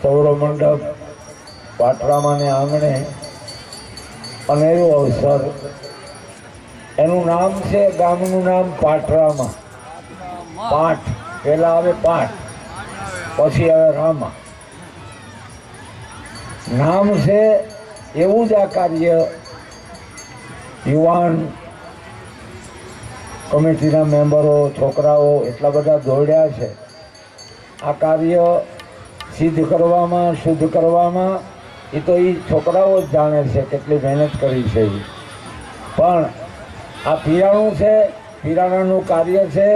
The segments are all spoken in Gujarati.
સૌરમંડપ પાટરામાને આંગણે અનેરો અવસર. એનું નામ છે, ગામનું નામ પાટરામા. પાઠ પેલા આવે પાઠ, પછી આવે રામા. નામ છે એવું જ આ કાર્ય યુવાન કમિટીના મેમ્બરો, છોકરાઓ એટલા બધા દોડ્યા છે. આ કાર્ય સિદ્ધ કરવામાં, શુદ્ધ કરવામાં એ તો એ છોકરાઓ જ જાણે છે કેટલી મહેનત કરી છે. પણ આ પીરાણું છે, પીરાણાનું કાર્ય છે.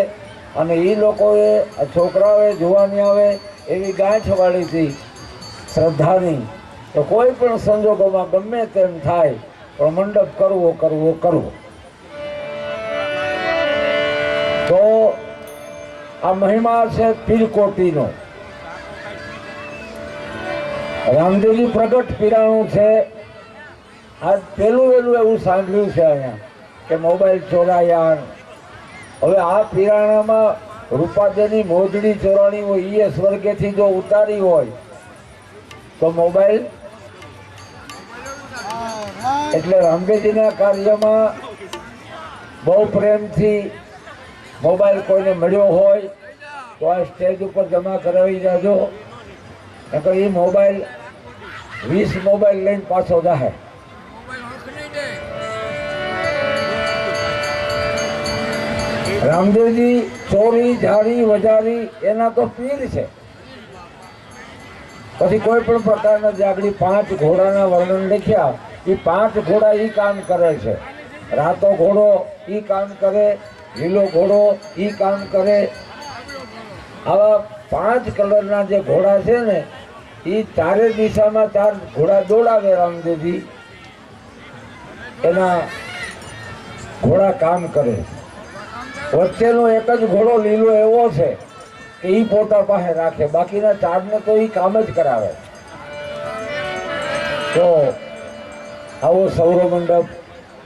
અને એ લોકોએ, છોકરાઓએ જોવાની આવે એવી ગાંઠ વાળી હતી શ્રદ્ધાની, તો કોઈ પણ સંજોગોમાં ગમે તેમ થાય પણ મંડપ કરવો કરવો કરવો. તો આ મહિમા છે પીરકોટીનો. રામદેવજી પ્રગટ પીરાણું છે. આજ પેલું વહેલું એવું સાંભળ્યું છે અહીંયા કે મોબાઈલ ચોરાયા. હવે આ પીરાણામાં રૂપાદેની મોજડી ચોરાણી હોય, એ સ્વર્ગેથી જો ઉતારી હોય તો મોબાઈલ. એટલે રામદેવજીના કાર્યમાં બહુ પ્રેમથી મોબાઈલ કોઈને મળ્યો હોય તો આ સ્ટેજ ઉપર જમા કરાવી જાજો. નકર એ મોબાઈલ 20 મોબાઈલ લઈને પાછો જાહે. રામદેવજી ચોરી, ઝારી, વજારી એના તો પીર છે. પછી કોઈ પણ પ્રકારના જાગડી 5 ઘોડાના વર્ણન લખ્યા. એ 5 ઘોડા એ કામ કરે છે. રાતો ઘોડો એ કામ કરે, લીલો ઘોડો એ કામ કરે. આવા 5 કલરના જે ઘોડા છે ને, એ ચારે દિશામાં 4 ઘોડા દોડાવે રામદેવજી. એના ઘોડા કામ કરે. વચ્ચેનો એક જ ઘોડો લીલો એવો છે કે એ પોતા પાસે રાખે, બાકીના 4ને તો એ કામ જ કરાવે. તો આવો સૌરમંડપ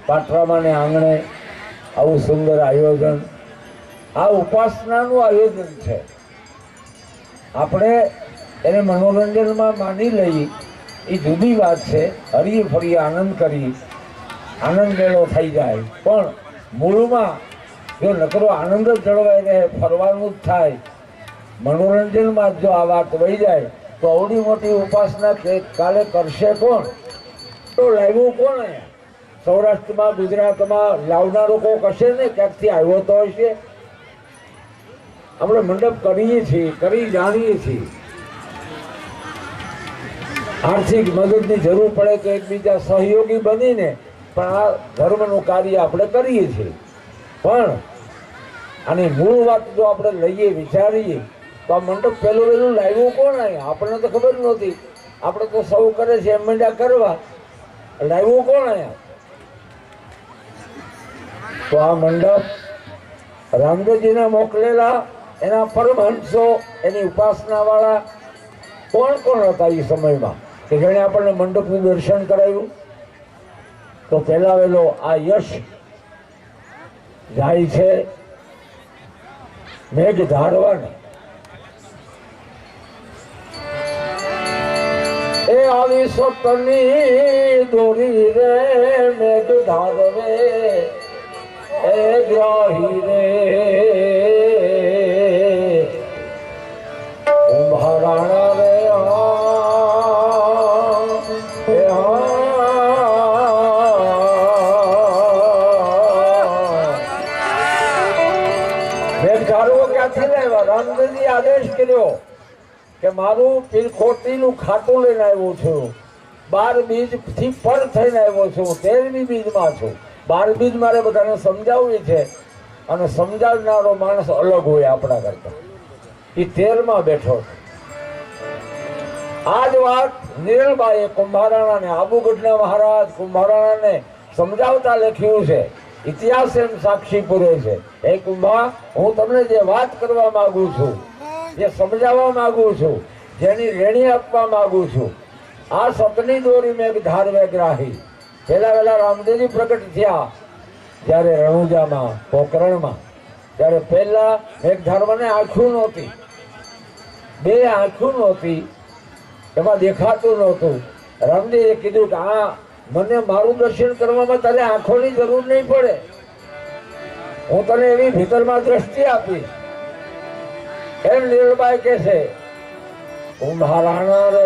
પાટરામાને આંગણે આવું સુંદર આયોજન, આ ઉપાસનાનું આયોજન છે. આપણે એને મનોરંજનમાં માની લઈ એ જુદી વાત છે. હરીએ ફરીએ આનંદ કરી, આનંદ મેળો થઈ જાય. પણ મૂળમાં જો નકરો આનંદ જ જળવાઈ રહે, ફરવાનું જ થાય, મનોરંજનમાં જો આ વાત વહી જાય તો અવડી મોટી ઉપાસના કાલે કરશે કોણ? તો લાવ્યું કોણ? અહીંયા સૌરાષ્ટ્રમાં, ગુજરાતમાં લાવનારો કોક હશે ને, ક્યાંકથી આવ્યો તો હશે. આપણે મંડપ કરીએ છીએ, કરી જાણીએ છીએ. આર્થિક મદદની જરૂર પડે તો એકબીજા સહયોગી બનીને પણ આ ધર્મનું કાર્ય આપણે કરીએ છીએ. પણ આની મૂળ વાત જો આપણે લઈએ, વિચારીએ તો આ મંડપ પહેલું વહેલું લાવ્યું કોણ? અહીંયા આપણને તો ખબર નહોતી. આપણે તો સૌ કરે છે એમ મંડ્યા કરવા. લાવ્યું કોણ અહીંયા? તો આ મંડપ રામદેવજીને મોકલેલા એના પરમહંસો, એની ઉપાસના વાળા કોણ કોણ હતા એ સમયમાં કે જેણે આપણને મંડપનું દર્શન કરાવ્યું? તો પહેલા વહેલો આ યશ જાય છે મેઘ ધારવાને. એ આવી સપની દોરી રે મેઘ ધારવે એ ગ્રાહી રે કુંભારાણા રે રામદેવજી આદેશ કર્યો કે મારું પીરખોટીનું ખાતું લઈને આવ્યો છું. 12 બીજ થી પર થઈને આવ્યો છું. 13મી બીજમાં છું. 12 બીજ મારે બધાને સમજાવવી છે અને સમજાવનારો માણસ અલગ હોય આપણા કરતા. એ 13માં બેઠો છે. આ જ વાત નિરલબાઈએ કુંભારાણાને, આબુગઢના મહારાજ કુંભારાણાને સમજાવતા લખ્યું છે. ઇતિહાસ એમ સાક્ષી પૂરે છે. હે કુંભા, હું તમને જે વાત કરવા માંગુ છું, જે સમજાવવા માંગુ છું, જેની રેણી આપવા માંગુ છું, આ સપની દોરી મેઘ ધારવે ગ્રાહી. પહેલા વહેલા રામદેવજી પ્રગટ થયા જ્યારે રણુજામાં, પોકરણમાં, ત્યારે પહેલા મેઘ ધારવાને આંખું નહોતી, 2 આંખું નહોતી. એમાં દેખાતું નહોતું. રામદેવે કીધું કે આ મને મારું દર્શન કરવામાં તારે આંખોની જરૂર નહીં પડે, હું તને એવી ભીતરમાં દ્રષ્ટિ આપીશ. એમ નીલબાઈ કે છે કુંભારાણા રે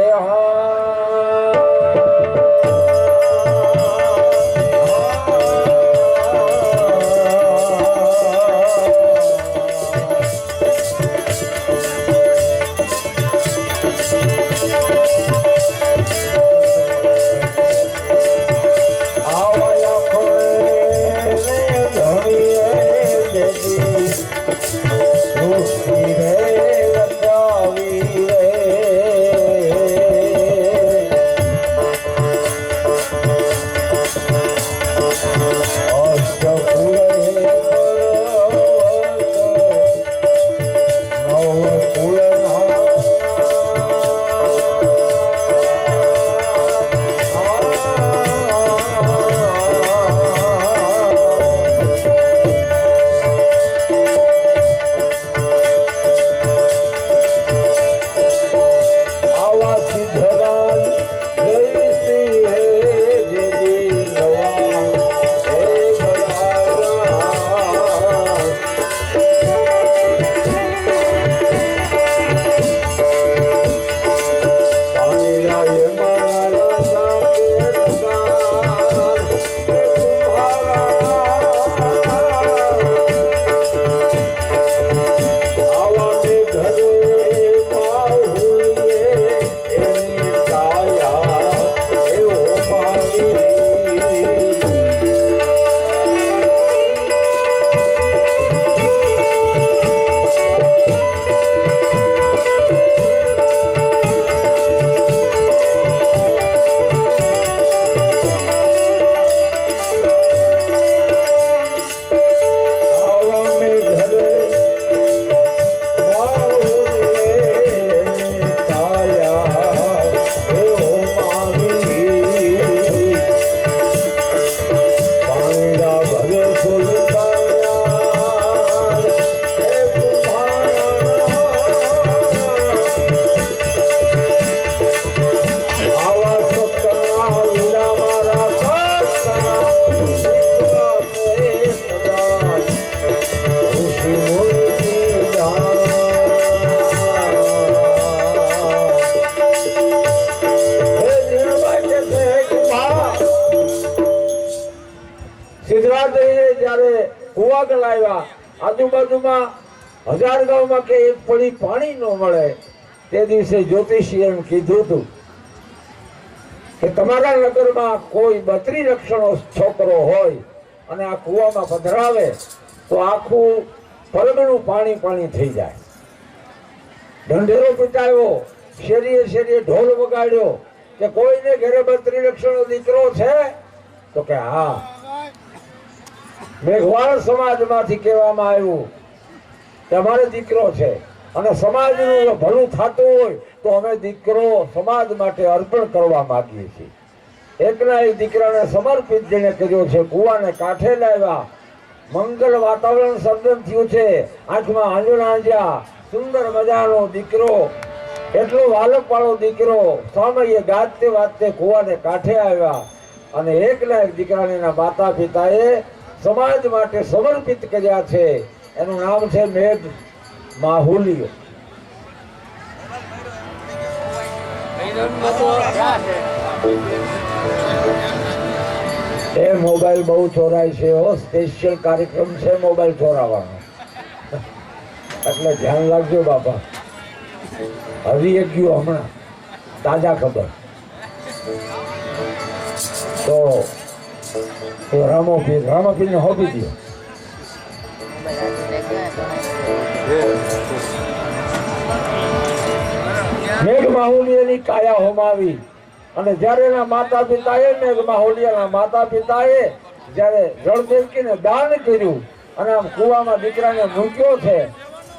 આજુબાજુમાં 1000 ગામમાં કે એક પડી પાણી ન મળે તે દિવસે જ્યોતિષીએ એમ કીધું હતું કે તમારા નગરમાં કોઈ 32 લક્ષણો છોકરો હોય અને આ કુવામાં પધરાવે તો આખું પરગણું પાણી પાણી થઈ જાય. ઢંઢેરો પીટાયો, શેરીએ શેરીએ ઢોલ વગાડ્યો કે કોઈને ઘરે 32 લક્ષણો દીકરો છે? તો કે હા. મેઘવાળ સમાજમાંથી કહેવામાં આવ્યું કે અમારે દીકરો છે અને સમાજનું ભલું થતું હોય તો અમે દીકરો સમાજ માટે અર્પણ કરવા માંગીએ છીએ. એકના એક દીકરાને સમર્પિત જેને કર્યો છે, કુવાને કાંઠે લાવ્યા, મંગલ વાતાવરણ સર્જન થયું છે, આંખમાં આંજણા આંજ્યા, સુંદર મજાનો દીકરો, એટલો વાલકવાળો દીકરો, સામયે ગાજતે વાજતે કુવાને કાંઠે આવ્યા અને એકના એક દીકરાને એના માતા પિતાએ સમાજ માટે સમર્પિત કર્યા છે. એનું નામ છે મેઘ માહુલિયો. એ મોબાઈલ બહુ ચોરાય છે, સ્પેશિયલ કાર્યક્રમ છે મોબાઈલ ચોરાવાનો, એટલે ધ્યાન રાખજો બાપા. હજી એક ગયું હમણાં તાજા ખબર તો રામાપીર ને હોપી દો. મેઘ માહુલિયાની કાયા હોમાવી અને જ્યારે એના માતા પિતાએ મેઘ માહુલિયાના માતા પિતાએ જ્યારે જળદેવકીને દાન કર્યું અને આમ કુવામાં દીકરાને મૂક્યો છે,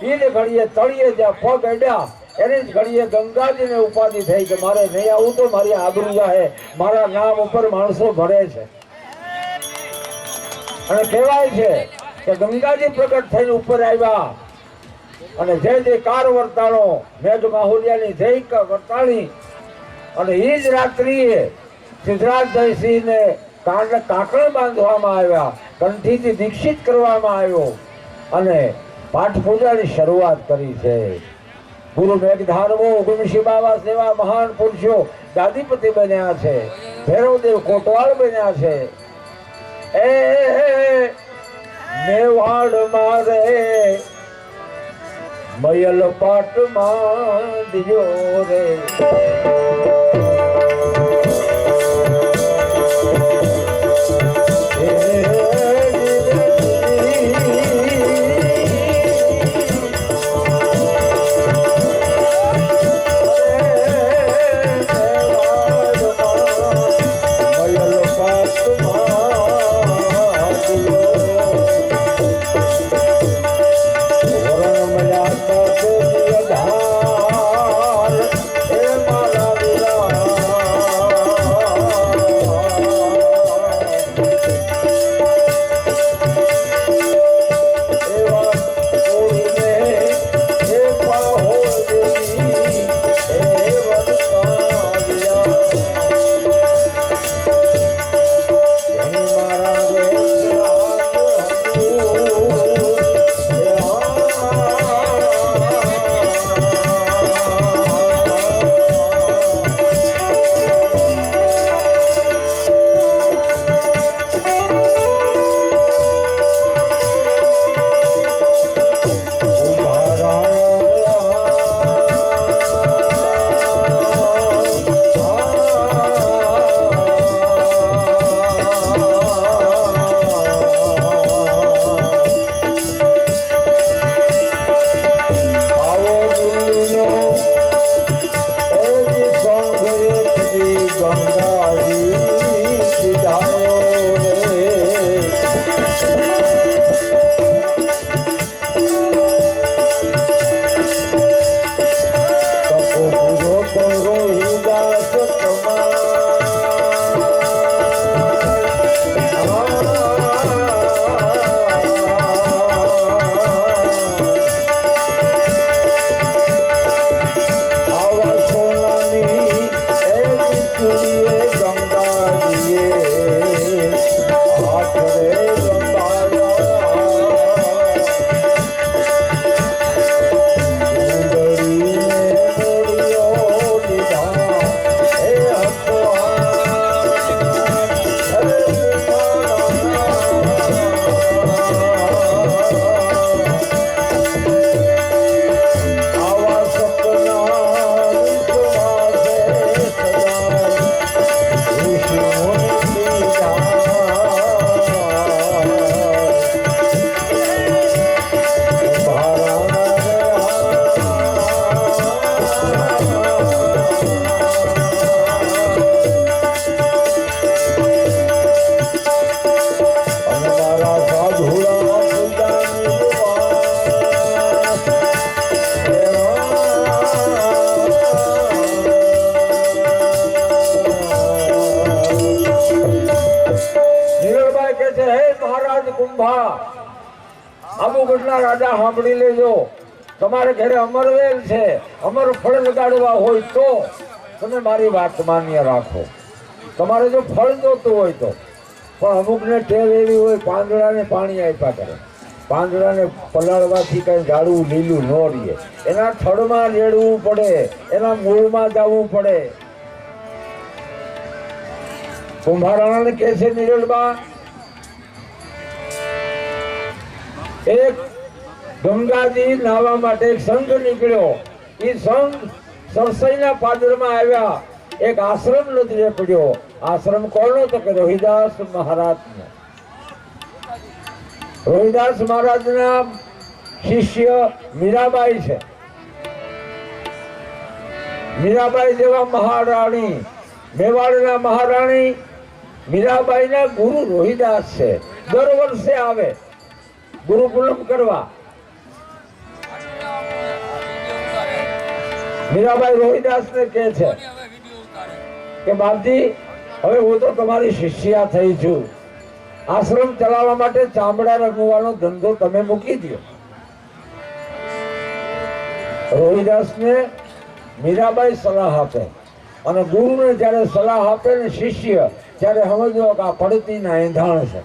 એ જ ઘડીએ તળિયે જ્યાં પગ અડ્યા એની જ ઘડીએ ગંગાજીને ઉપાધિ થઈ કે મારે નહીં આવું તો મારી આબરૂ જાહે, મારા નામ ઉપર માણસો ભરે છે. અને કહેવાય છે કે ગંગાજી પ્રગટ થઈને ઉપર આવ્યા અને જે કાર વર્તાણો, મેઘ માહુલિયાની જય વર્તાણી અને એ જ રાત્રિએ સિદ્ધરાજ જયસિંહને કાકણ બાંધવામાં આવ્યા, કંઠીથી દીક્ષિત કરવામાં આવ્યો અને પાઠ પૂજાની શરૂઆત કરી છે. ગુરુ મેઘધારવો ગુણશી બાબા જેવા મહાન પુરુષો ગાદીપતિ બન્યા છે, ભૈરવદેવ કોટવાલ બન્યા છે. એ મેવાડ મારે મયલ પાટમાં દિયો રે. રાજા સાંભળી લેજો, તમારે ઘરે અમરવેલ છે, અમર ફળ લગાડવા હોય તો તમે મારી વાત માન્ય રાખો. તમારે જો ફળ જોતું હોય તો, પણ અમુકને ટેવ એવી હોય પાંદડાને પાણી આપ્યા કરે, પાંદડાને પલાળવાથી કઈ ઝાડવું લીલું ન રહીએ, એના થડમાં રેડવું પડે, એના મૂળમાં જવું પડે. કુંભારાણાને કહે છે નિરલબા, એક ગંગાજી નાહવા માટે એક સંઘ નીકળ્યો. એ સંઘ સરસઈના પાદરમાં આવ્યા, એક આશ્રમ નદીએ પડ્યો. આશ્રમ કોનો? તો કે રોહિદાસ મહારાજનો. રોહિદાસ મહારાજના શિષ્ય મીરાબાઈ છે. મીરાબાઈ જેવા મહારાણી, મેવાડના મહારાણી મીરાબાઈના ગુરુ રોહિદાસ છે. દર વર્ષે આવે ગુરુકુલમ કરવા. મીરાબાઈ રોહિદાસને કહે છે કે બાપજી, હવે હું તો તમારી શિષ્યા થઈ છું, આશ્રમ ચલાવવા માટે ચામડા રંગવાનો ધંધો તમે મૂકી દો. રોહિદાસને મીરાબાઈ સલાહ આપે અને ગુરુને જ્યારે સલાહ આપે ને શિષ્ય, ત્યારે સમજો કે આ પડતીના એંધાણ છે.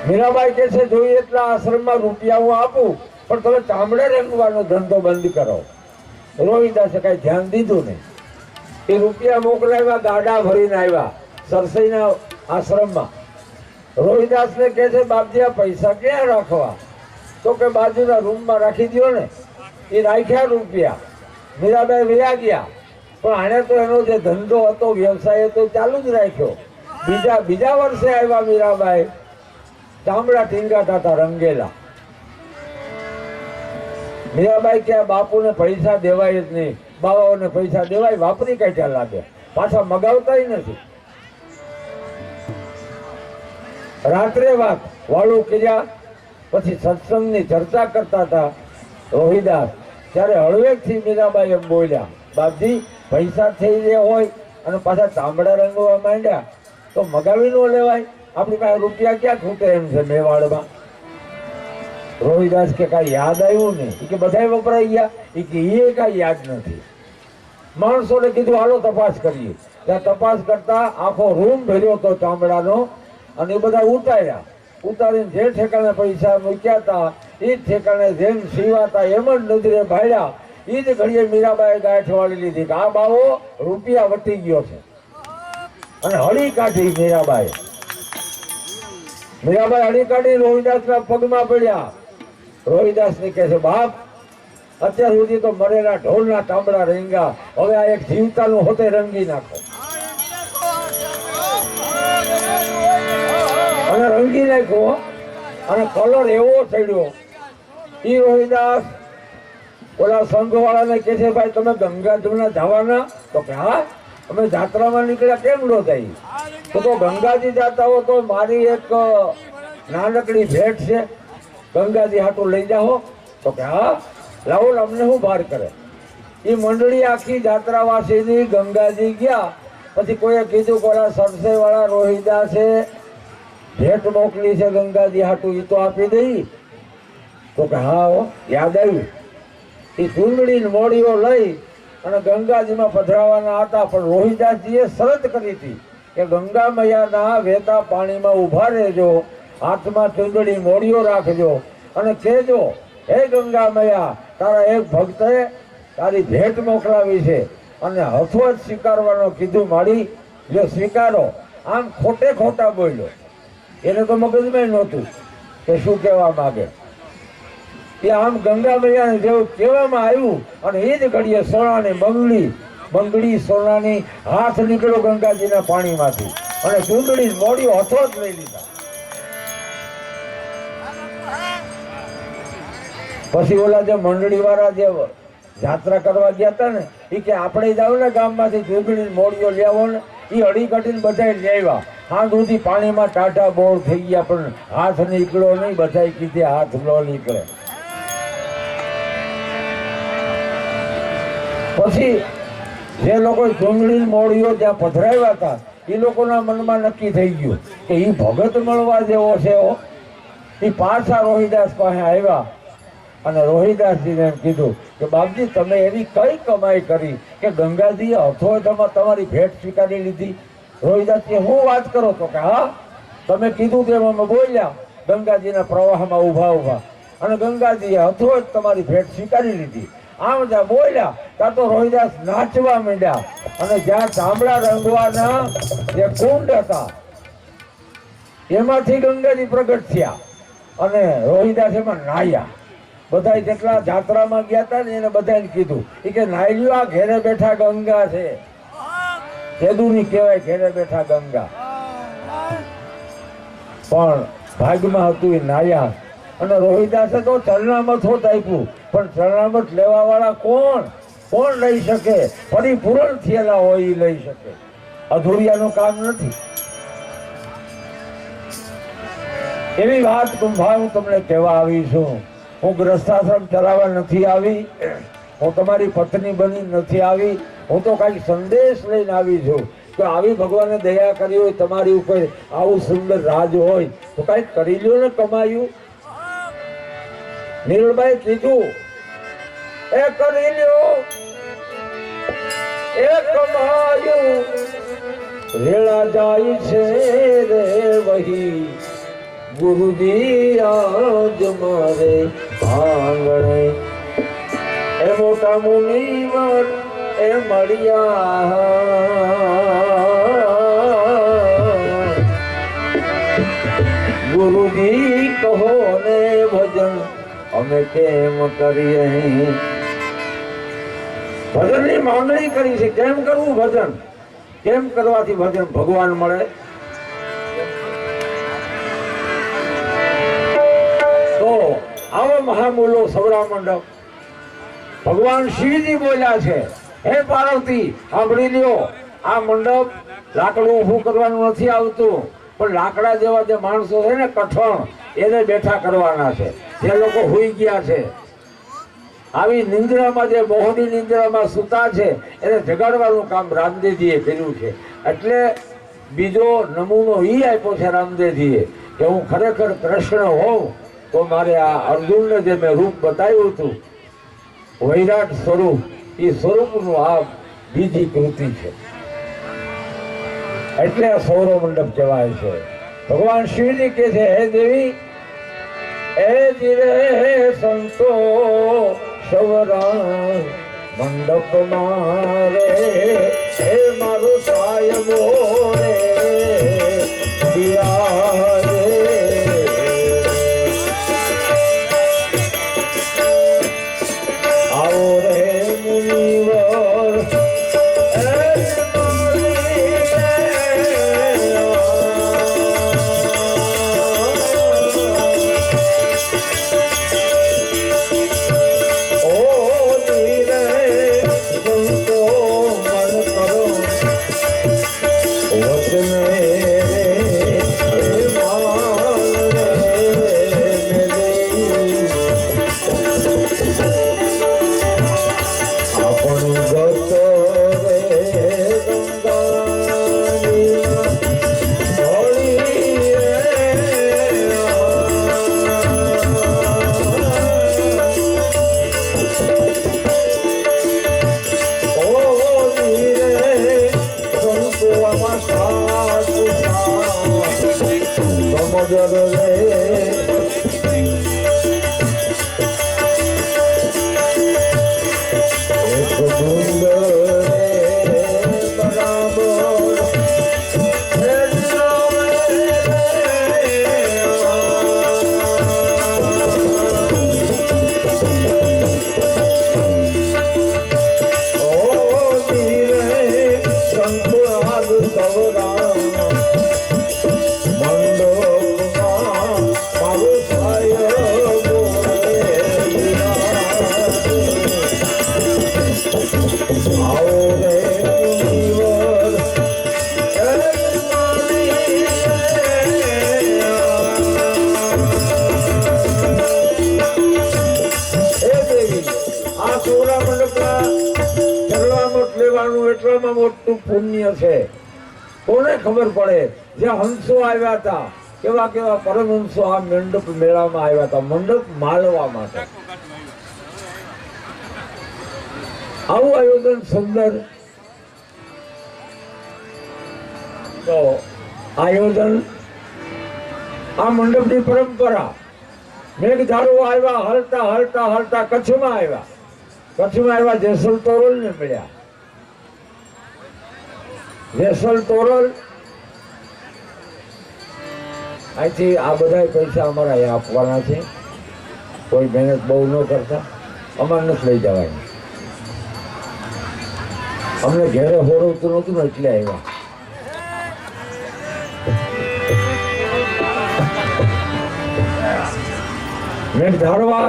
મીરાબાઈ કહે છે જોઈએ એટલા આશ્રમમાં રૂપિયા હું આપું, પણ તમે ચામડે રંગવાનો ધંધો બંધ કરો. રોહિદાસે કઈ ધ્યાન દીધું નહીં. એ રૂપિયા મોકલાવ્યા, ગાડા ભરીને આવ્યા સરસઈના આશ્રમમાં. રોહિદાસને કહે છે બાપજી આ પૈસા ક્યાં રાખવા? તો કે બાજુના રૂમમાં રાખી દો ને. એ રાખ્યા રૂપિયા. મીરાબાઈ વયા ગયા, પણ આને તો એનો જે ધંધો હતો, વ્યવસાય હતો, ચાલુ જ રાખ્યો. બીજા વર્ષે આવ્યા મીરાબાઈ, ચામડા ટીંગાતા હતા રંગેલા. મીરાબાઈ કે બાપુને પૈસા દેવાય જ નહીં, બાવાઓને પૈસા દેવાય, વાપરી કાઢ્યા લાગે, પાછા મગાવતાય નથી. રાત્રે વાત વાળું કર્યા, પછી સત્સંગની ચર્ચા કરતા હતા રોહિદાસ. ત્યારે હળવેકથી મીરાબાઈ એમ બોલ્યા, બાપજી પૈસા થઈ ગયા હોય અને પાછા ચામડા રંગવા માંડ્યા તો મગાવી ન લેવાય? આપણી પાસે રૂપિયા ક્યાં ખૂટે એમ છે મેવાડમાં. રોહિદાસ કે કાંઈ યાદ આવ્યું નહીં કે બધા વપરાઈ ગયા? એ કે એ કાંઈ યાદ નથી. માણસોને કીધું હાલો તપાસ કરીએ. ત્યાં તપાસ કરતા આખો રૂમ ભર્યો હતો ચામડાનો, અને એ બધા ઉતારીને જે ઠેકાણે પૈસા મૂક્યા હતા એ જ ઠેકાણે જેમ સીવાતા એમ જ નજરે ભાડ્યા. એ જ ઘડીએ મીરાબાઈ ગાંઠ વાળી લીધી કે આ બાવો રૂપિયા વટી ગયો છે, અને હળી કાઢી મીરાબાઈ હળી કાઢી રોહિદાસના પગમાં પડ્યા. રોહિદાસ ને કહે છે બાપ, અત્યાર સુધી તો મરેલા ઢોલના ચામડા રંગા, હવે આ એક જીવતાનું હોતે રંગી નાખો. અને રંગી નાખ્યો, અને કલર એવો ચડ્યો. ઈ રોહિદાસ ઓલા સંઘ વાળાને કહે છે ભાઈ તમે ગંગા જમના જવાના? તો કે હા, અમે જાત્રામાં નીકળ્યા. કેમ નો જાય? તો ગંગાજી જાતા હો તો મારી એક નાનકડી ભેટ છે, ગંગાજી હાટું લઈ જાઓ. તો કે હા લાવો, અમને શું ભાર કરે. એ મંડળી આખી જાત્રાવાસીની ગંગાજી ગયા. પછી કોઈએ કીધું કે ઓલા સરસઈ વાળા રોહિદાસે ભેટ મોકલી છે ગંગાજી હાટું, એ તો આપી દઈ. તો કે હા યાદ આવ્યું. એ ચૂંદડી મોડીઓ લઈ અને ગંગાજીમાં પધરાવાના હતા, પણ રોહિદાસજીએ શરત કરી હતી કે ગંગા મૈયાના વહેતા પાણીમાં ઊભા રહેજો, હાથમાં ચૂંદડી મોડીઓ રાખજો, અને કહેજો હે ગંગા મૈયા, તારા એક ભક્તે તારી ભેટ મોકલાવી છે અને હથો જ સ્વીકારવાનો કીધું. માડી જો સ્વીકારો. આમ ખોટા બોલ્યો. એને તો મગજમાં નહોતું કે શું કહેવા માંગે. એ આમ ગંગા મૈયાને જેવું કહેવામાં આવ્યું, અને એ જ ઘડીએ સોનાની બંગડી સોનાની હાથ નીકળ્યો ગંગાજીના પાણીમાંથી, અને ચૂંદડી મોડીઓ હથો જ લઈ લીધા. પછી ઓલા જે મંડળી વાળા જે યાત્રા કરવા ગયા હતા ને, એ કે આપણે જાવ ને ગામમાંથી ચૂંદડી મોડીઓ લેવો ને, એ અડી કટીને બધા લેવા. હાથ સુધી પાણીમાં ટાટા બોળ થઈ ગયા, પણ હાથ નીકળ્યો નહીં. બધા કીધે હાથ ન નીકળે. પછી જે લોકો ચૂંદડી મોડીઓ ત્યાં પધરાવ્યા હતા એ લોકોના મનમાં નક્કી થઈ ગયું કે એ ભગત મળવા જેવો છે. એ પાછા રોહિદાસ પાસે આવ્યા, અને રોહિદાસજીને એમ કીધું કે બાપજી તમે એવી કઈ કમાઈ કરી કે ગંગાજીએ હથોથામાં તમારી ભેટ સ્વીકારી લીધી? રોહિદાસજી હું વાત કરો? તો કે હા, તમે કીધું તેમ અમે બોલ્યા ગંગાજીના પ્રવાહમાં ઊભા, અને ગંગાજીએ હથોથ તમારી ભેટ સ્વીકારી લીધી. આમ જ્યાં બોલ્યા ત્યાં તો રોહિદાસ નાચવા માંડ્યા, અને જ્યાં ચામડા રંગવાના જે કુંડ હતા એમાંથી ગંગાજી પ્રગટ થયા, અને રોહિદાસ એમાં નાહ્યા. બધા જેટલા જાત્રામાં ગયા હતા ને એને બધાને કીધું કે નાહી લ્યો, આ ઘેરે બેઠા ગંગા છે. કેદુની કહેવાય ઘેરે બેઠા ગંગા. પણ ભાગમાં હતું એ નાહ્યા, અને રોહિદાસે તો ચરણામત હોત આપ્યું, પણ ચરણામત લેવા વાળા કોણ લઈ શકે? પરિપૂર્ણ થયેલા હોય એ લઈ શકે, અધૂરિયાનું કામ નથી. એવી વાત કુંભા હું તમને કહેવા આવી છું. હું ગ્રસ્તાશ્રમ ચલાવવા નથી આવી, હું તમારી પત્ની બની નથી આવી. હું તો કાંઈક સંદેશ લઈને આવી છું કે આવી ભગવાને દયા કરી હોય તમારી ઉપર, આવું સુંદર રાજ હોય તો કાંઈક કરી લ્યો ને કમાયું. નીરબાઈ કીધું એ કરી લ્યો, એક માયું રેલા જાય છે રે વહી ગુરુજી આજ મારે આંગણે એ મોટા મુનિવર એ મળ્યા ગુરુજી કહો ને ભજન અમે કેમ કરીએ ભજનની માંગણી કરી છે કેમ કરવું ભજન કેમ કરવાથી ભજન ભગવાન મળે તો આવો મહામૂલો સવરા મંડપ ભગવાન શિવજી બોલ્યા છે હે પાર્વતી સાંભળી લ્યો આ મંડપ લાકડું ઊભું કરવાનું નથી આવતું પણ લાકડા જેવા જે માણસો છે ને કઠણ એને બેઠા કરવાના છે જે લોકો હુઈ ગયા છે આવી નિંદ્રામાં જે મોહની નિંદ્રામાં સૂતા છે એને જગાડવાનું કામ રામદેવજીએ કર્યું છે એટલે બીજો નમૂનો ઈ આપ્યો છે રામદેવજીએ કે હું ખરેખર કૃષ્ણ હોઉં તો મારે આ અર્જુનને જે મેં રૂપ બતાવ્યું હતું વૈરાટ સ્વરૂપ એ સ્વરૂપનું આ બીજી કૃતિ છે એટલે આ સૌર મંડપ કહેવાય છે ભગવાન શિવજી કે છે હે દેવી એ જીરે સંતો સવરા મંડપ મારે હે મારું સાયબો રે બિરાજે આવો રે મુનિવર એટલામાં મોટું પુણ્ય છે કોને ખબર પડે જે હંસો આવ્યા હતા કેવા કેવા પરમહંસો આ મંડપ મેળામાં આવ્યા હતા મંડપ માલવા માટે આવું આયોજન સુંદર તો આયોજન આ મંડપની પરંપરા મેઘધારો આવ્યા હલતા હલતા હલતા કચ્છમાં આવ્યા જેસલ તોરલ ને મળ્યા જેસલ તોરલ અહીંથી આ બધા પૈસા અમારા અહીંયા આપવાના છે કોઈ મહેનત બહુ ન કરતા અમારે નથી લઈ જવાની અમને ઘેરે હોરવતું નહોતું ને એટલે આવ્યા મેં ધારવા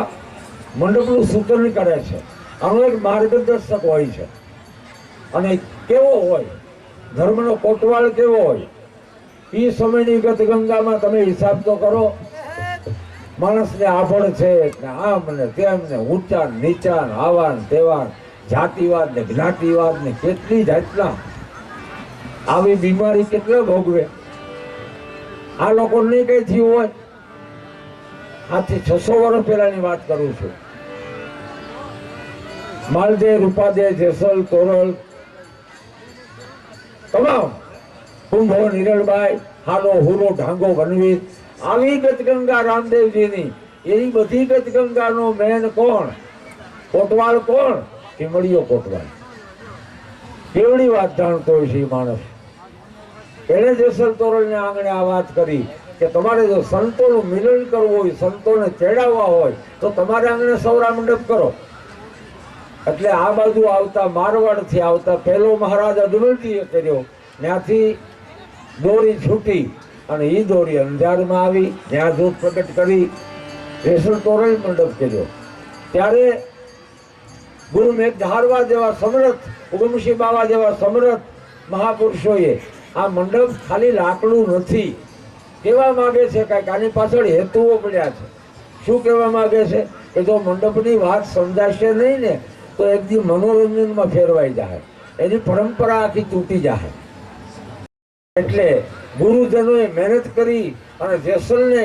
મંડપનું સૂચન કરે છે આનો એક માર્ગદર્શક હોય છે અને કેવો હોય ધર્મનો કોટવાળ કેવો હોય એ સમયની ગત ગંગામાં તમે હિસાબ તો કરો માણસને આભળ છે ને આમ ને તેમ ને ઊંચા નીચા આવાન તેવાન જાતિવાદ ને જ્ઞાતિવાદ ને કેટલી જાતના આવી બીમારી કેટલે ભોગવે આ લોકો નહીં કઈ થયું હોય આજથી 600 વર્ષ પહેલાની વાત કરું છું માલદે રૂપાદે જેસલ તોરલ તમામ કુંભો નિરળબાઈ, હાલો હુરો ઢાંગો વનવીર, આવી ગતગંગા રામદેવજીની, એની બધી ગતગંગાનો મેન કોણ? કોટવાલ કોણ? ચીમડીઓ કોટવાલ. કેવડી વાત જાણતો હોય છે એ માણસ. એને જેસલ તોરલને આંગણે આ વાત કરી કે તમારે જો સંતોનું મિલન કરવું હોય, સંતોને તેડાવવા હોય તો તમારે આંગણે સૌરા મંડપ કરો. એટલે આ બાજુ આવતા મારવાડથી આવતા પહેલો મહારાજ અજમલજીએ કર્યો, ત્યાંથી દોરી છૂટી અને એ દોરી અંજારમાં આવી, ત્યાં જોત પ્રગટ કરી જેસલ તોરલ મંડપ કર્યો. ત્યારે ગુરુ મેઘ ધારવા જેવા સમરથ, ઉગમસિંહ બાવા જેવા સમરથ મહાપુરુષોએ આ મંડપ ખાલી લાકડું નથી કહેવા માંગે છે, કાંઈક આની પાછળ હેતુઓ પડ્યા છે. શું કહેવા માંગે છે કે જો મંડપની વાત સમજાશે નહીં ને તો એક દી મનોરંજનમાં ફેરવાઈ જાય, એની પરંપરા આખી તૂટી જાય. એટલે ગુરુજનોએ મહેનત કરી અને જેસલને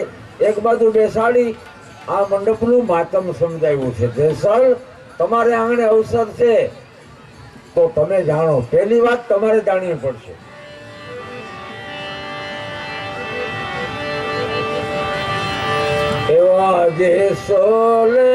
એક બાજુ બેસાડી આ મંડપનું માતમ સમજાવ્યું છે. જેસલ, તમારે આંગણે અવસર છે તો તમે જાણો. પહેલી વાત તમારે જાણવી પડશે. એવા જેસલે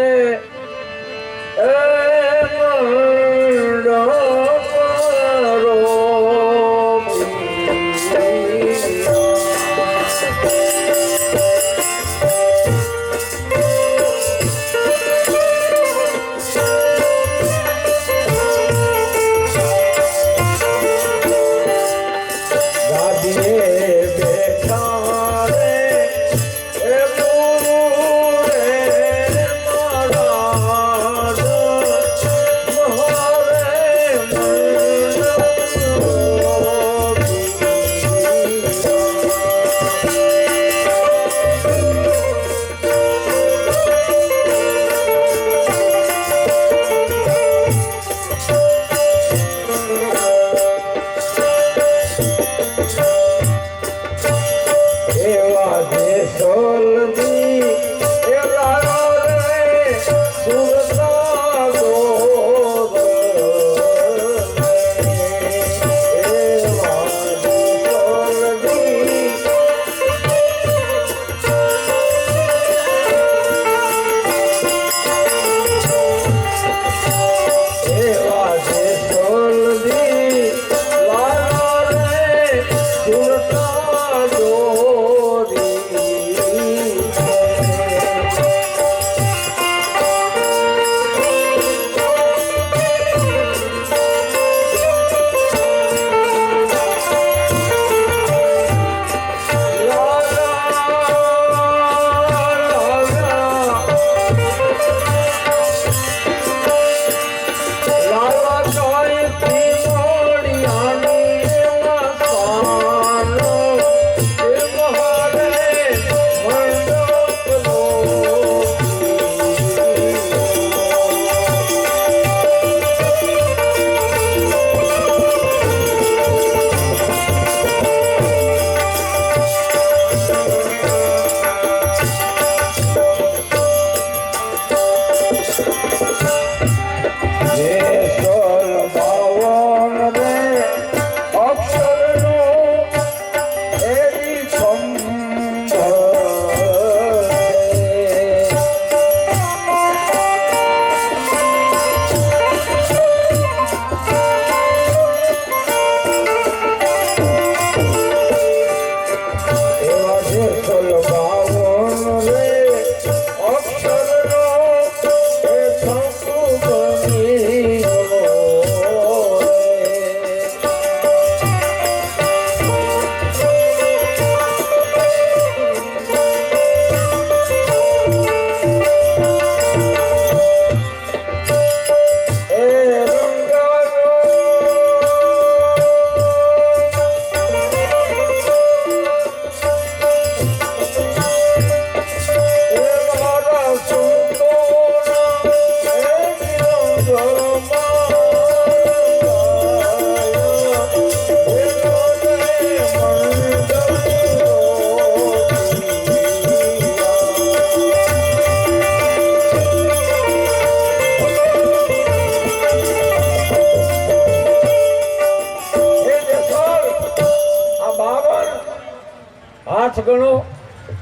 પાઠ ગણો,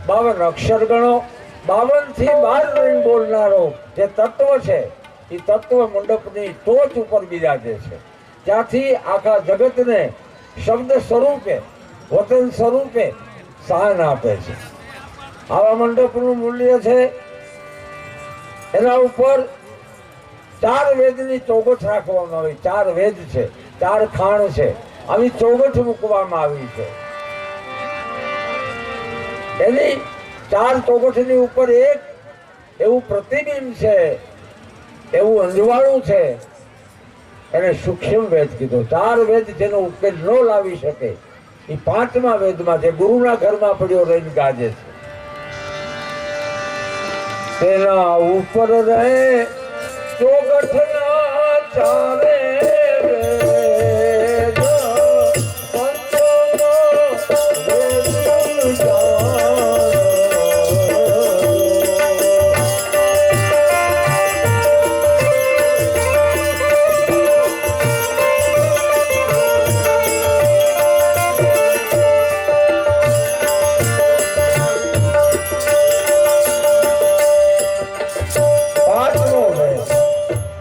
52 અક્ષર ગણો, 52 થી 12 બોલનારો જે તત્વ છે એ તત્વ મંડપની ટોચ ઉપર બિરાજે છે. ત્યાંથી આખા જગતને શબ્દ સ્વરૂપે, વતન સ્વરૂપે શાન આપે છે. આવા મંડપનું મૂલ્ય છે. એના ઉપર 4 વેદની ચોગઠ રાખવામાં આવી. 4 વેદ છે, 4 ખાણ છે, આવી ચોગઠ મૂકવામાં આવી છે. એની 4 ચોગઠની ઉપર એક એવું પ્રતિબિંબ છે, એવું અંજવાળું છે, એને સૂક્ષ્મ વેદ કીધો. 4 વેદ જેનો ઉકેલ ન લાવી શકે એ 5મા વેદમાં જે ગુરુના ઘરમાં પડ્યો રહીને ગાજે છે. તેના ઉપર રહે ચોગઠના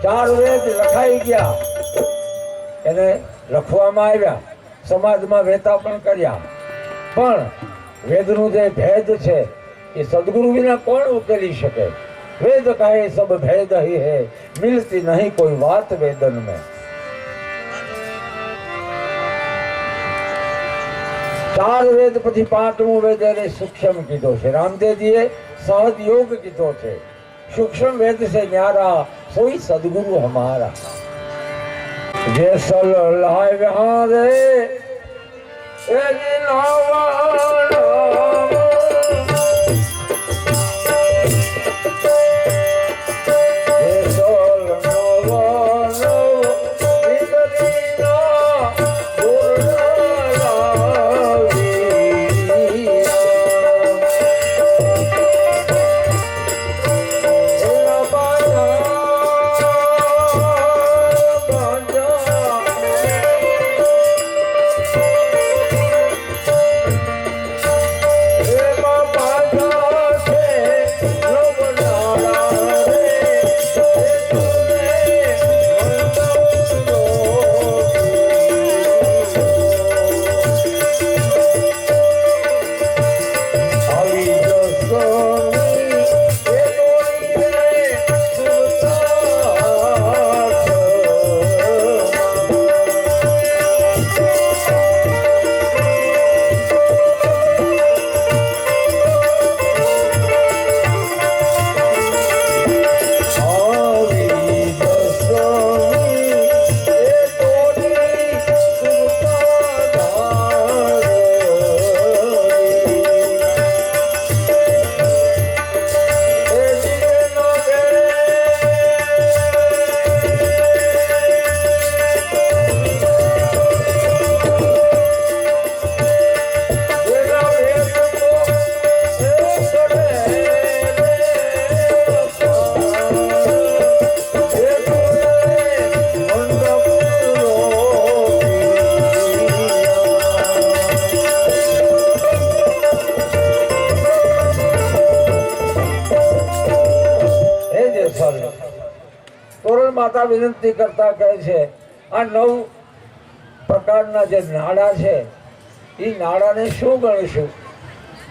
4 વેદ લખાઈ ગયા, એને લખવામાં આવ્યા, સમાજમાં વહેતા પણ કર્યા. પણ વેદનું જે ભેદ છે એ સદગુરુ વિના કોણ ઉકેલી શકે? વેદ કહે સબ ભેદ હી હે, મિલતી નહીં કોઈ વાત વેદન મેં. 4 વેદ પછી 5મો વેદ એને સૂક્ષ્મ કીધો છે. રામદેવજીએ સહજ યોગ કીધો છે. सूक्ष्म वेद से न्यारा सोई सदगुरु हमारा. जे सल लाए विहारे માતા વિનંતી કરતા કહે છે આ 9 પ્રકારના જે નાડા છે એ નાડાને શું ગણીશું?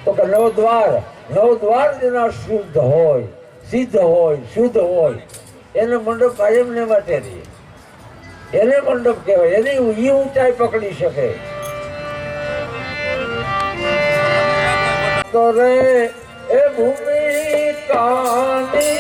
તો કે 9 દ્વાર. 9 દ્વાર જેના શુદ્ધ હોય, સિદ્ધ હોય, શુદ્ધ હોય એને મંડપ કાયમને માટે રહે, એને મંડપ કહેવાય. એની ઈ ઊંચાઈ પકડી શકે તો રે એ ભૂમિ કાની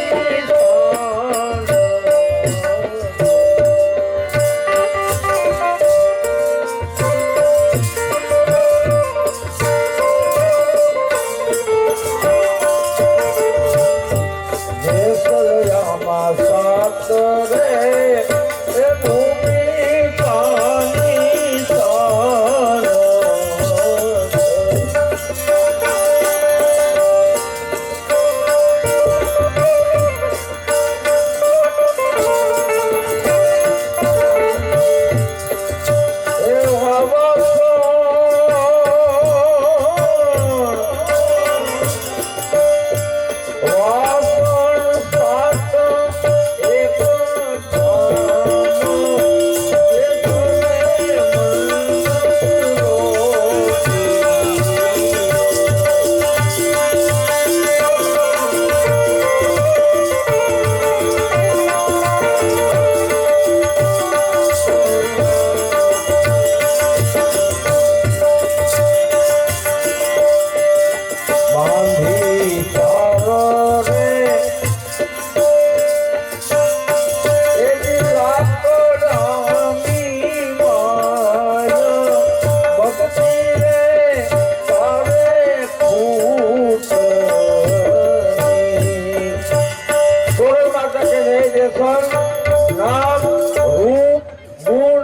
નામ રૂપ ગુણ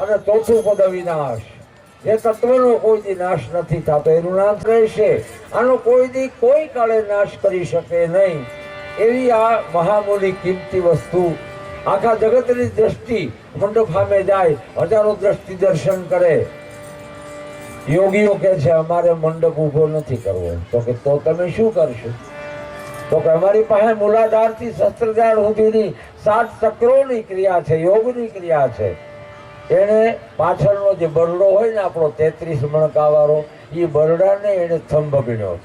અને ચોથું પદ અવિનાશ. એ તત્વનો કોઈ દી નાશ નથી થતો, એનું નામ રહેશે. આનો કોઈ દી કોઈ કાળે નાશ કરી શકે નહીં. એવી આ મહામૂલી કિંમતી વસ્તુ આખા જગતની દ્રષ્ટિ મંડપ સામે જાય, હજારો દ્રષ્ટિ દર્શન કરે. યોગીઓ કે છે અમારે મંડપ ઊભો નથી કરવો. તો કે તો તમે શું કરશો? તો કે અમારી પાસે મૂલાધારથી શસ્ત્રજાળ સુધીની 7 ચક્રોની ક્રિયા છે, યોગની ક્રિયા છે. એને પાછળનો જે બરડો હોય ને આપણો 33 મણકા વાળો, એ બરડાને એને થંભ ગણ્યો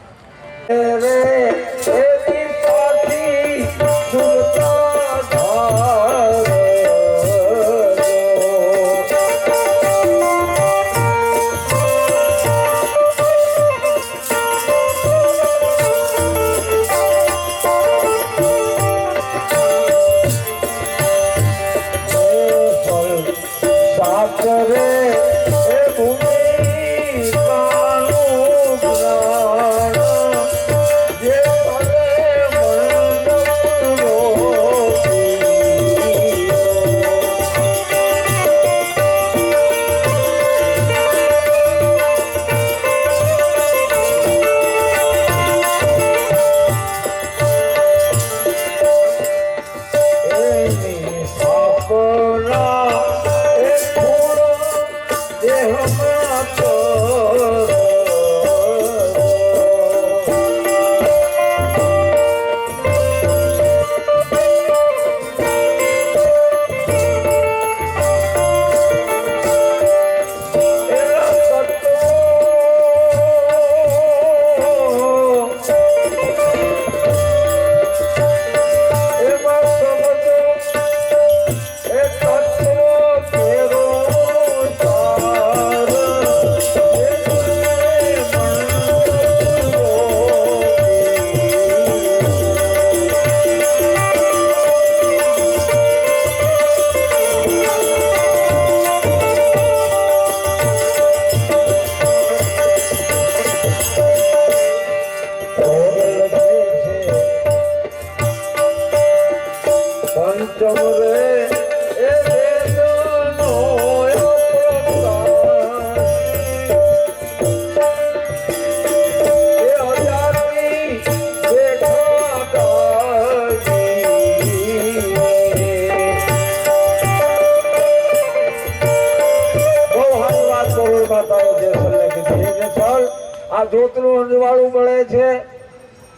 આ જ્યોતનું અંજવાળું બળે છે.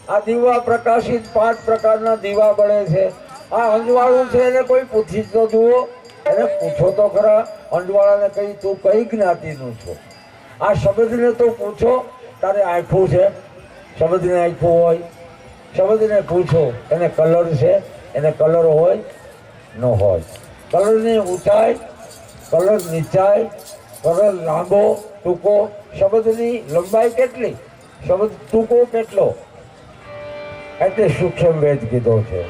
આ દીવા પ્રકાશિત 5 પ્રકારના દીવા બળે છે. આ અંજવાળું છે એને કોઈ પૂછી તો જુઓ, એને પૂછો તો ખરા. અંજવાળાને કહી તું કઈ જ્ઞાતિનું છો? આ શબ્દને તો પૂછો, તારે આંખું છે? શબ્દને આંખું હોય? શબ્દને પૂછો એને કલર છે? એને કલર હોય ન હોય? કલરની ઊંચાઈ, કલર નીચાઈ, કલર લાંબો ટૂંકો, શબ્દની લંબાઈ કેટલી, શબ્દ ટૂંકો કેટલો, એટલે સૂક્ષ્મ વેદ કીધો છે.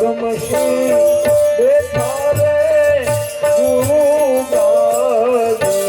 ગમશે બેઠા રે ગુરુ ગાદી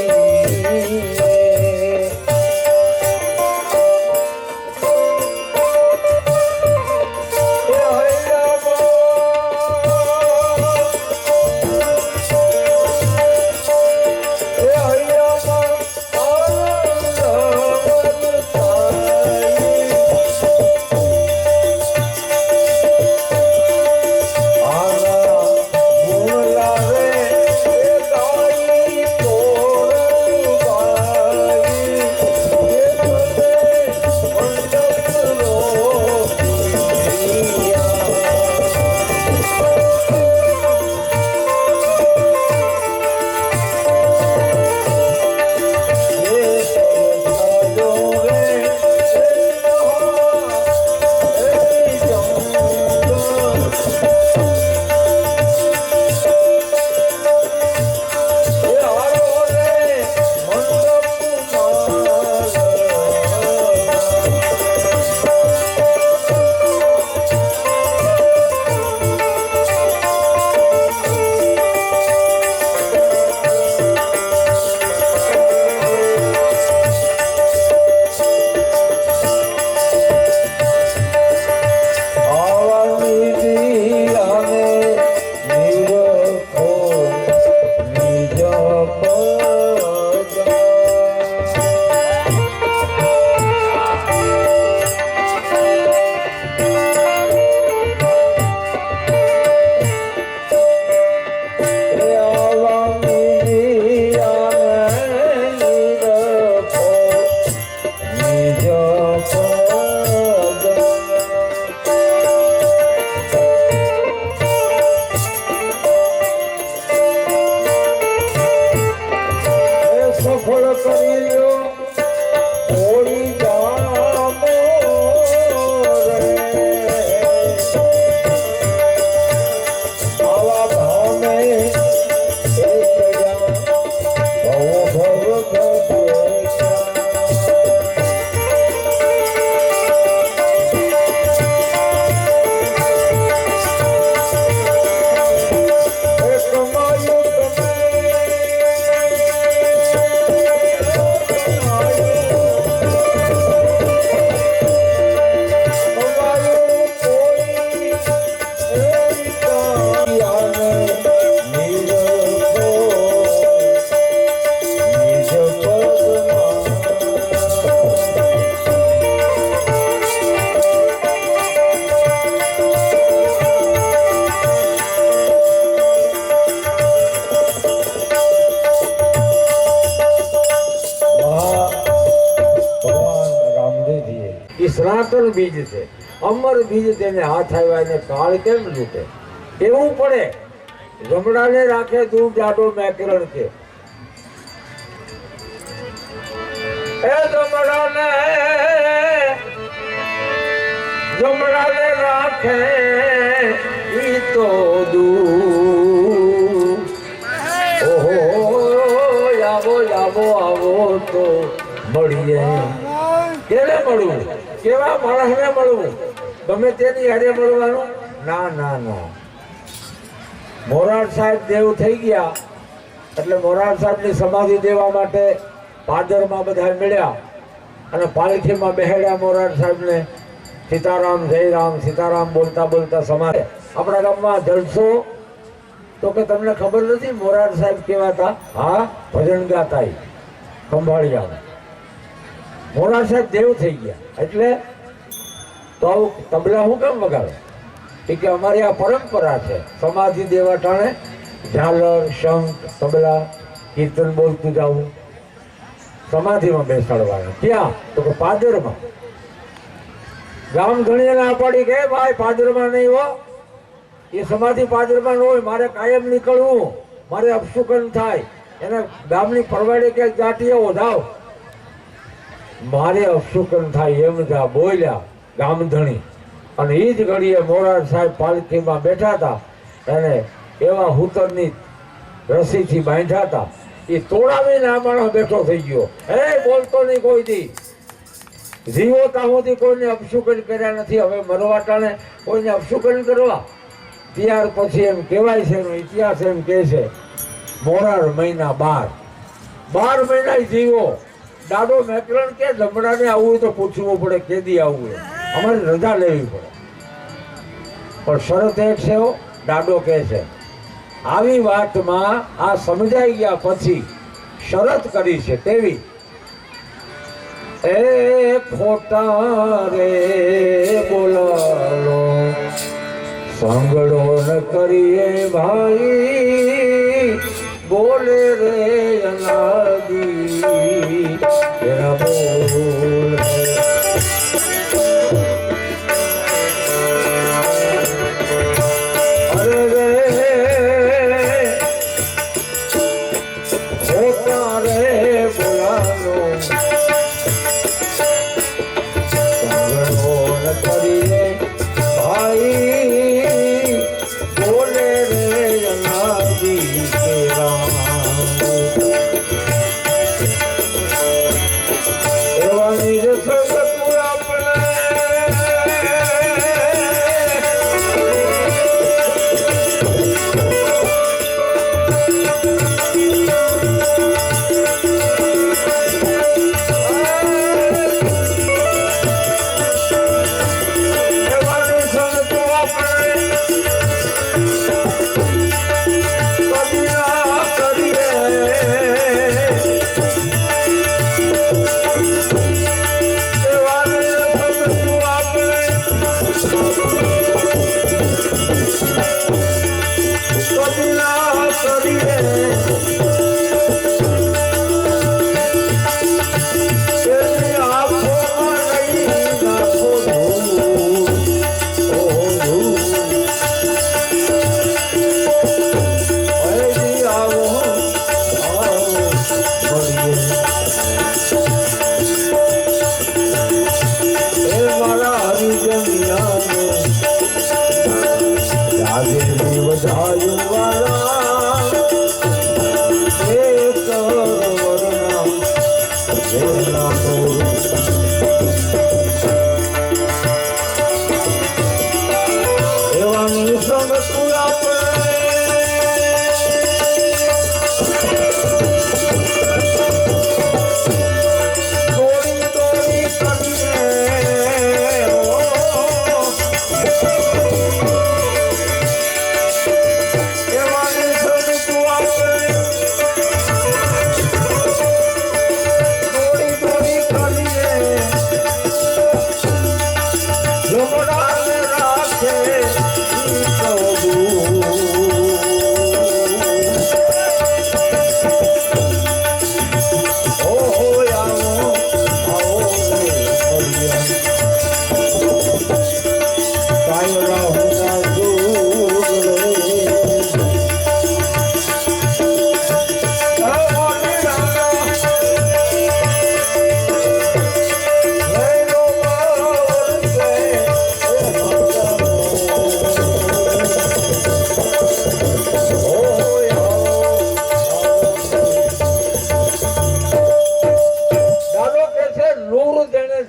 સનાતન બીજ છે, અમર બીજ, તેને હાથ આવ્યા ને કાળ કેમ લૂટે? એવું પડે જમડાને રાખે દૂર જાડો મેકરણ કે એ જમડાને રાખે ઈ તો દૂર. ઓહો આવો આવો આવો તો મળીએ. કેને મળવું? કેવા માણસને મળવું? ગમે તેની હારે મળવાનું? ના ના ના. મોરાર સાહેબ દેવ થઈ ગયા એટલે મોરાર સાહેબની સમાધિ દેવા માટે પાદરમાં બધા મળ્યા અને પાલખીમાં બેહાડ્યા મોરાર સાહેબને. સીતારામ જય રામ સીતારામ બોલતા બોલતા સમાધિ. આપણા ગામમાં જલસો તો કે તમને ખબર નથી મોરાર સાહેબ કેવા હતા? હા, ભજન ગાતા ખંભાળિયા. મોરાર સાહેબ દેવ થઈ ગયા એટલે તો આવું તબલા હું કેમ વગાડો? કે અમારી આ પરંપરા છે. સમાધિ દેવા ટાણે ઝાલર, શંખ, તબલા, કીર્તન બોલતું જવું, સમાધિમાં બેસાડવાના. ક્યાં? તો કે પાદરમાં. ગામ ઘણીએ ના પાડી કે ભાઈ પાદરમાં નહીં હો, એ સમાધિ પાદરમાં ન હોય, મારે કાયમ નીકળવું, મારે અપશુકન થાય. એને ગામની પરવાડે ક્યાંક જાટીએ ઓધાવ, મારે અપશુકન થાય એમ જા બોલ્યા ગામધણી. અને એ જ ઘડીએ મોરાર સાહેબ પાલખીમાં બેઠા હતા, એને એવા હુતરની રસીથી બાંધ્યા હતા, એ તોડાવીને આ માણસ બેઠો થઈ ગયો. હે બોલતો નહીં કોઈ દી, જીવો તાહોથી કોઈને અપશુકન કર્યા નથી. હવે મરવા ટાણે કોઈને અપશુકન કરવા ત્યાર પછી એમ કહેવાય છે, એનો ઇતિહાસ એમ કહે છે, મોરાર મહિના 12 મહિના જીવો. દાડો મેકરણ કે લમડાને આવવું હોય તો પૂછવું પડે કેદી આવવું હોય, અમારી રજા લેવી પડે. પણ શરત એક છે, દાડો કહે છે. આવી વાતમાં આ સમજાઈ ગયા પછી શરત કરી છે તેવી, એ ખોટા રે બોલાલો સાંગડો ન કરીએ ભાઈ, બોલે રે અનાદી તેરા બોલ. અરે રે ખોટા રે બોલાલો સાંગડો ન કરીએ ભાઈ, બોલે રે અનાદી તેરા. એવા નિજ સદગુરુ આપણે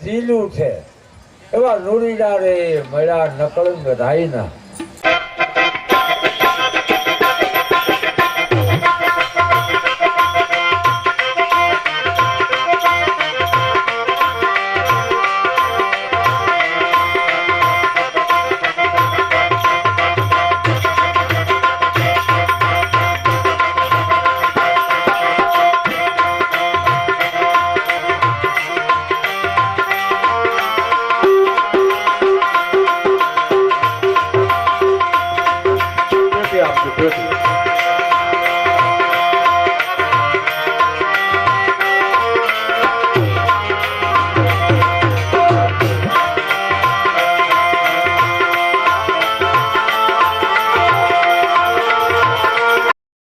ઝીલું છે એવા લુણીડા રે મળ્યા નકળંગ રાયના.